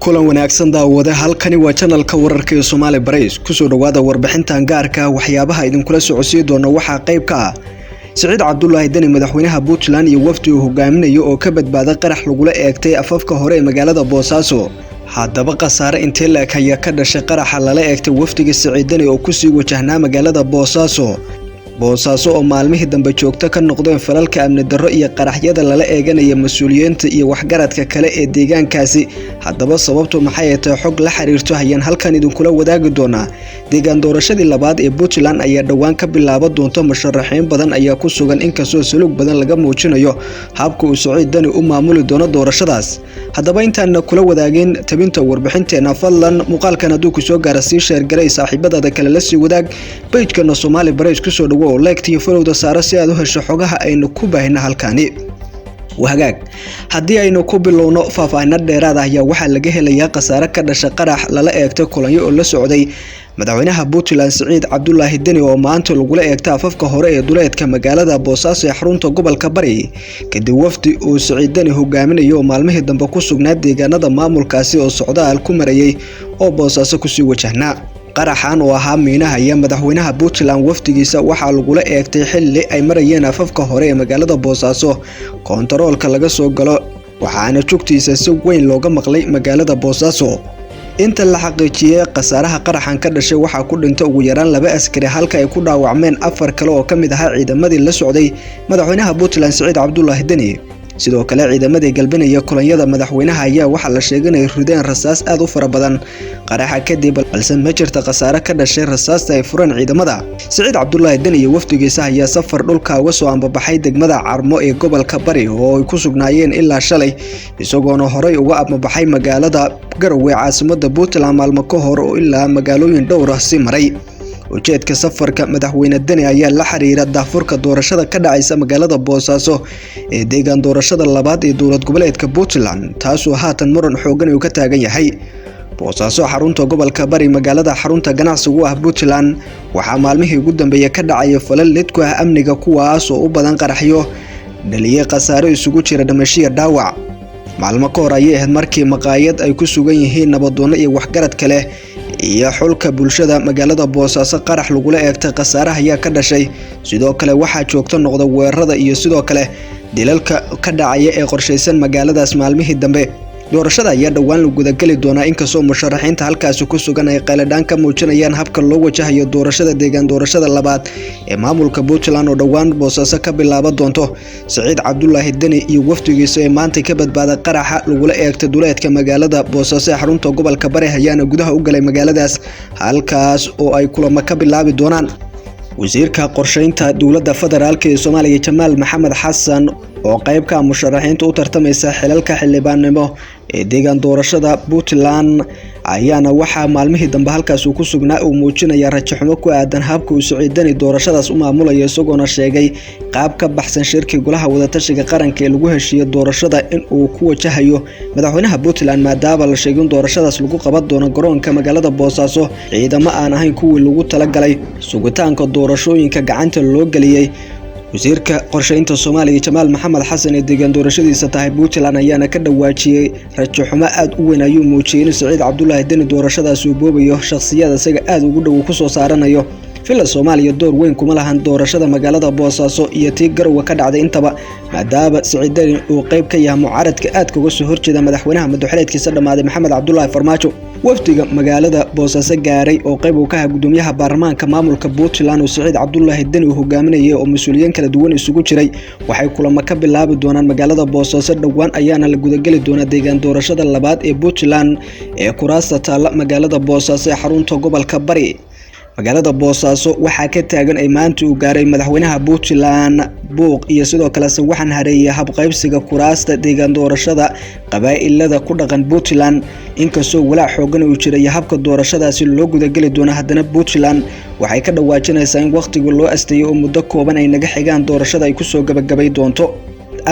kulan wanaagsan daawada halkani waa channelka wararka ee Soomaali Barays kusoo dhawaada warbixintan gaarka waxyaabaha idin kula socodsiin doona waxa qayb ka ah Saciid Cabdullaahi Dani madaxweynaha Puntland iyo wafdi uu hogaaminayo oo ka badbaaday qarax lagula eegtay afafka hore ee magaalada Boosaaso haddaba qasaare intee leeg ayaa ka dhashay qaraxa lala eegtay wafdiga Saciid Dani oo ku sii wajahnaa magaalada Boosaaso oo maalmihii dambe joogta ka noqdeen falalka amni darro iyo qaraxyada lala eeganaya mas'uuliyiinta iyo waxgaradka kale ee deegaankaasi haddaba sababtu maxay tahay xog la xiriirto hayaan halkan idin kula wadaagi doona deegaan doorashadii labaad ee Puntland ayaa dhawaan ka bilaaban doonto musharaxiin badan ayaa ku sugan inkastoo sulug badan laga muujinayo habka uu Saciid Dani u maamuli doono doorashadaas haddaba intaan kula wadaagin tabinta warbixinteena fadlan muuqaalkan hadduu ku soo gaaro sii share garay saaxiibada kale la sii wadaag page-kana Soomaali Barays ku soo dhawo like iyo follow saara si aad u hesho xogaha aynu ku baahina halkani wahagaag haddii aynu ku bilowno faahfaahin dheeraad ah ayaa waxa laga helayaa qasaare ka dhashay qarax lala eegtay kulanyo oo la socday madaxweynaha Puntland Saciid Cabdullaahi Dani oo maanta lagula eegtay afafka hore ee duleedka magaalada Boosaaso ee xarunta gobolka Bari kadib wafdi uu Saciid Dani hogaaminayo maalmihii dambe ku sugnaa deegaanada maamulkaasi oo socdaal ku marayay oo Boosaaso ku sii wajahnaa qaraxan oo ahaa miinahaya madaxweynaha Puntland wafdigiisa waxa lagula eegtay xilli ay marayeen afafka hore ee magaalada Boosaaso kontaroolka laga soo galo waxaana joogtiisa si weyn looga maqlay magaalada Boosaaso inta la xaqiijiyay qasaaraha qaraxan ka dhashay waxa ku dhintay ugu yaraan 2 askari halka ay ku dhaawacmeen 4 kale oo kamid ah ciidamadii la socday madaxweynaha Puntland Saciid Cabdullaahi Dani sidoo kale ciidamadii galbanaya kulanyada madaxweynaha ayaa waxa la sheegay inay rideen rasaas aad u fara badan qaraxa kadib balse ma jirto qasaare ka dhashay rasaasta ay fureen ciidamada Saciid Cabdullaahi Dani iyo wafdigiisa ayaa safar dhulka uga soo ambabaxay degmada Carmo ee gobolka Bari oo ay ku sugnaayeen ilaa shalay isagoona horay uga ambabaxay magaalada Garowe caasimadda Puntland maalmo ka hor oo ilaa magaalooyin dhowr ah si maray ujeedka safarka madaxweyne Dani ayaa la xiriira daafurka doorashada ka dhacaysa magaalada Boosaaso ee deegaan doorashada labaad ee dowlad goboleedka Puntland taasoo haatan muran xoogan uu ka taagan yahay Boosaaso xarunta gobolka Bari magaalada xarunta ganacsiga ah Puntland waxa maalmihii ugu dambeeyay ka dhacay falal lid ku ah amniga kuwaas oo u badan qaraxyo dhaliyay qasaare isugu jira dhimasho dhaawac maalmo ka hor ayay ahayd markii maqaayad ay ku sugan yihiin nabadoon iyo waxgarad kale iyo xulka bulshada magaalada Boosaaso qarax lagula eegtay qasaaraha ayaa ka dhashay sidoo kale waxa joogto noqda weerarada iyo sidoo kale dilalka ka dhacaya ee qorsheysan magaaladaas maalmihii dambe doorashada ayaa dhawaan lagu gudagali doona inkastoo musharaxiinta halkaas ku sugan ay qaaladaan ka muujinayaan habka loo wajahayo doorashada deegaan doorashada labaad ee maamulka Puntland oo dhawaan Boosaaso ka bilaaban doonto Saciid Cabdullaahi Dani iyo wafdigiisa ee maanta ka badbaaday qaraxa lagula eegtay duleedka magaalada Boosaaso ee xarunta gobolka Bari ayaana gudaha u galay magaaladaas halkaas oo ay kulamo ka bilaabi doonaan wasiirka qorsheynta dowladda federaalka ee Soomaaliya Jamaal Maxamed Xasan oo qayb ka musharaxiinta u tartamaysa xilalka xildhibaannimo ee deegaan doorashada Puntland ayaana waxa maalmihii dambe halkaas uu ku sugnaa uu muujinaya rajo xumo ku aadan habka uu Saciid Dani doorashadaas u maamulayo isagoona sheegay qaab ka baxsan shirkii golaha wadatashiga qaranka ee lagu heshiiyay doorashada in uu ku wajahayo madaxweynaha Puntland maadaama la sheegay in doorashadaas lagu qaban doono garoonka magaalada Boosaaso ciidamo aan ahayn kuwii lagu talagalay sugitaanka doorashooyinka gacanta loo galiyay wasiirka qorsheynta Soomaaliya Jamaal Maxamed Xasan ee deegaan doorashadiisa tahay Puntland ayaana ka dhawaajiyay rajo xumo aad u weyn ayuu muujiyay Saciid Cabdullaahi Dani doorashadaas uu boobayo shakhsiyada isaga aad ugu dhow ku soo saaranayo fila Soomaaliya door weyn kuma lahan doorashada magaalada Boosaaso iyo tii Garowe ka dhacday intaba maadaama Saciid Dani uu qayb ka yahay mucaaradka aad kaga soo horjeeda madaxweynaha madaxweynaha dhamaaday Maxamed Cabdullaahi Farmaajo wafdiga magaalada Boosaaso gaaray oo qayb uu ka yahay gudoomiyaha baarlamaanka maamulka Puntland oo Saciid Cabdullaahi Dani uu hogaaminayay oo mas'uuliyiin kala duwan isugu jiray waxay kulamo ka bilaabi doonaan magaalada Boosaaso dhawaan ayaana la gudagali doona deegaan doorashada labaad ee Puntland ee kuraasta taala magaalada Boosaaso ee xarunta gobolka Bari magaalada Boosaaso waxa ka taagan ay maanta uu gaaray madaxweynaha Puntland buuq iyo sidoo kale waxaan hareeyay hab qaybsiga kuraasta deegaan doorashada qabaa'ilada ku dhaqan Puntland inkastoo walaac xoogan uu jiray habka doorashadaasi loo gudagali doono haddana Puntland waxay ka dhawaajinaysaa in waqtiga loo asteeyay oo muddo kooban ay naga xigaan doorashada ay ku soo gabagabay doonto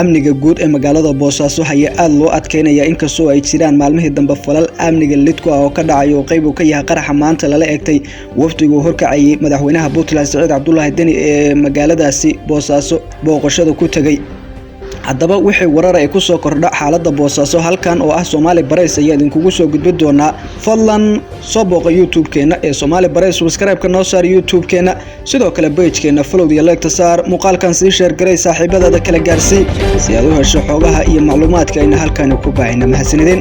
amniga guud ee magaalada Boosaaso ayaa aad loo adkeynaya inkastoo ay jiraan maalmihii dambe falal amniga lidku ah oo ka dhacay oo qayb uu ka yahay qaraxa maanta lala eegtay wafdiga horkacayay madaxweynaha Puntland Saciid Cabdullaahi Dani ee magaaladaasi Boosaaso booqashada ku tagay haddaba wixii warar ay ku soo kordha xaaladda Boosaaso halkan oo ah Somali Barays ayaa idinkugu soo gudbin doonaa. Fadlan soo booqo YouTube-keena ee Somali Barays, subscribe-ka noo saar YouTube-keena, sidoo kale page-keena follow iyo like saar, muuqaalkan sii share garay saaxiibadaada kala gaarsii si aad u hesho xogaha iyo macluumaadka ayna halkan ku baahina. Mahadsanidin.